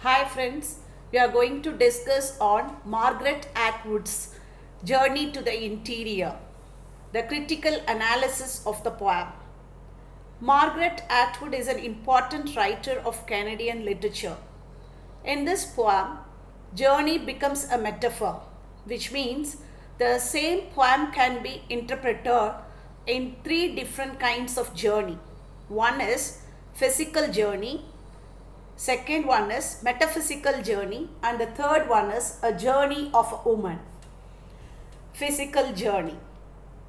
Hi friends, we are going to discuss on Margaret Atwood's Journey to the Interior, the critical analysis of the poem. Margaret Atwood is an important writer of Canadian literature. In this poem, journey becomes a metaphor, which means the same poem can be interpreted in three different kinds of journey. One is physical journey, second one is metaphysical journey, and the third one is a journey of a woman. Physical journey.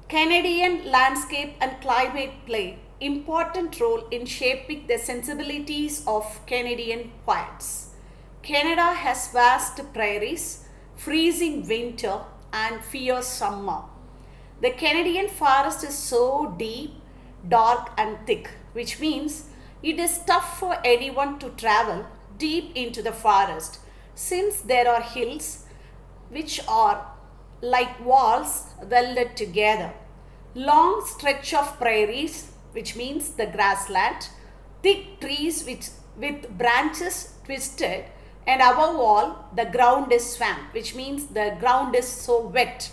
Canadian landscape and climate play important role in shaping the sensibilities of Canadian poets. Canada has vast prairies, freezing winter, and fierce summer. The Canadian forest is so deep, dark, and thick, which means it is tough for anyone to travel deep into the forest since there are hills which are like walls welded together. Long stretch of prairies, which means the grassland, thick trees with branches twisted, and above all, the ground is swamp, which means the ground is so wet.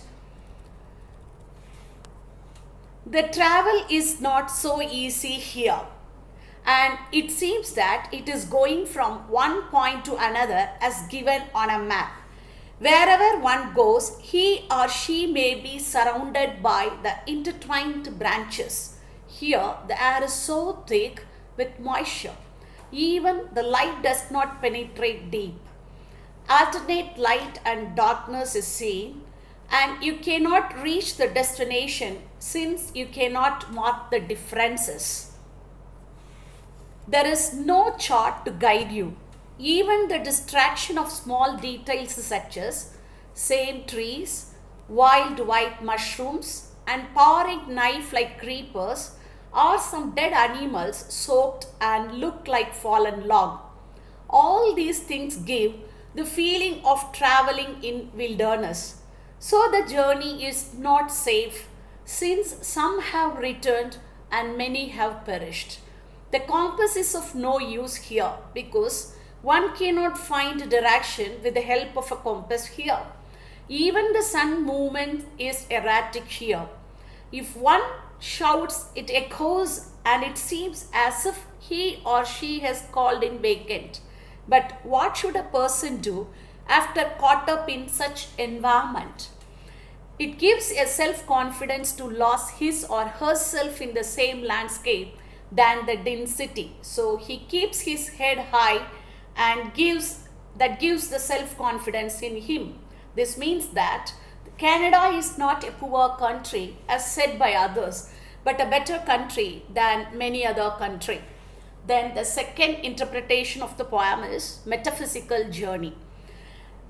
The travel is not so easy here, and it seems that it is going from one point to another as given on a map. Wherever one goes, he or she may be surrounded by the intertwined branches. Here, the air is so thick with moisture. Even the light does not penetrate deep. Alternate light and darkness is seen, and you cannot reach the destination since you cannot mark the differences. There is no chart to guide you. Even the distraction of small details such as same trees, wild white mushrooms, and powering knife like creepers, or some dead animals soaked and look like fallen log. All these things give the feeling of traveling in wilderness. So the journey is not safe since some have returned and many have perished. The compass is of no use here because one cannot find direction with the help of a compass here. Even the sun movement is erratic here. If one shouts, it echoes and it seems as if he or she has called in vacant. But what should a person do after caught up in such environment? It gives a self-confidence to lose his or herself in the same landscape than the density. So he keeps his head high and gives the self-confidence in him. This means that Canada is not a poor country as said by others, but a better country than many other country. Then the second interpretation of the poem is metaphysical journey.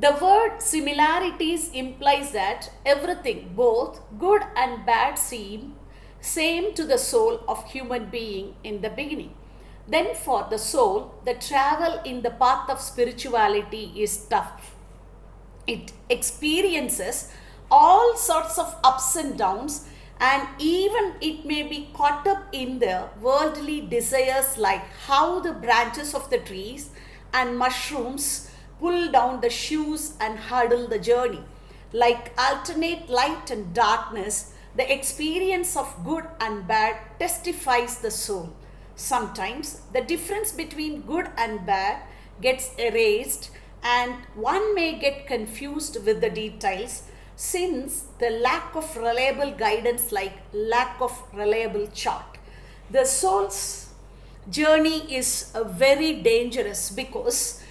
The word similarities implies that everything, both good and bad, seem same to the soul of human being in the beginning. Then for the soul, the travel in the path of spirituality is tough. It experiences all sorts of ups and downs, and even it may be caught up in the worldly desires like how the branches of the trees and mushrooms pull down the shoes and hurdle the journey. Like alternate light and darkness, the experience of good and bad testifies the soul. Sometimes the difference between good and bad gets erased and one may get confused with the details since the lack of reliable guidance like lack of reliable chart. The soul's journey is very dangerous because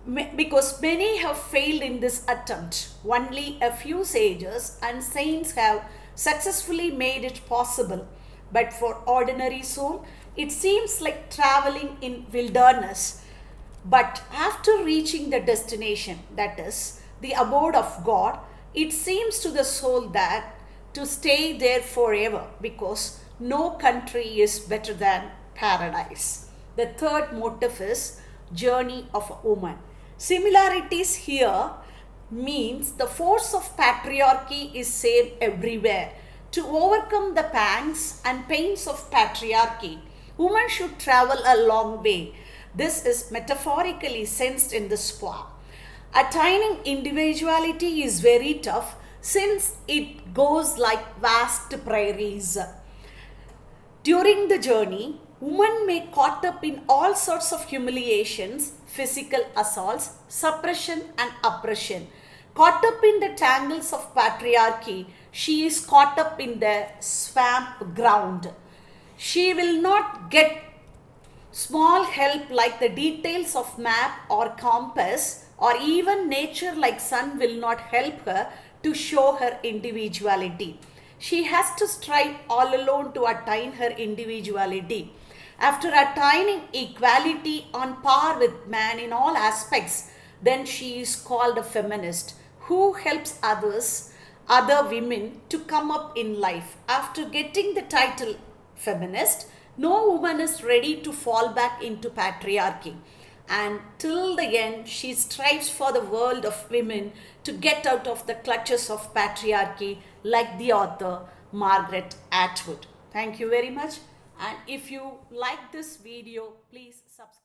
many have failed in this attempt. Only a few sages and saints have successfully made it possible. But for ordinary soul, it seems like traveling in wilderness. But after reaching the destination, that is, the abode of God, it seems to the soul that to stay there forever because no country is better than paradise. The third motive is journey of a woman. Similarities here means the force of patriarchy is same everywhere. To overcome the pangs and pains of patriarchy, women should travel a long way. This is metaphorically sensed in this poem. Attaining individuality is very tough since it goes like vast prairies. During the journey, women may caught up in all sorts of humiliations, physical assaults, suppression and oppression. Caught up in the tangles of patriarchy, she is caught up in the swamp ground. She will not get small help like the details of map or compass, or even nature like sun will not help her to show her individuality. She has to strive all alone to attain her individuality. After attaining equality on par with man in all aspects, then she is called a feminist who helps other women to come up in life. After getting the title feminist, no woman is ready to fall back into patriarchy. And till the end, she strives for the world of women to get out of the clutches of patriarchy, like the author Margaret Atwood. Thank you very much. And if you like this video, please subscribe.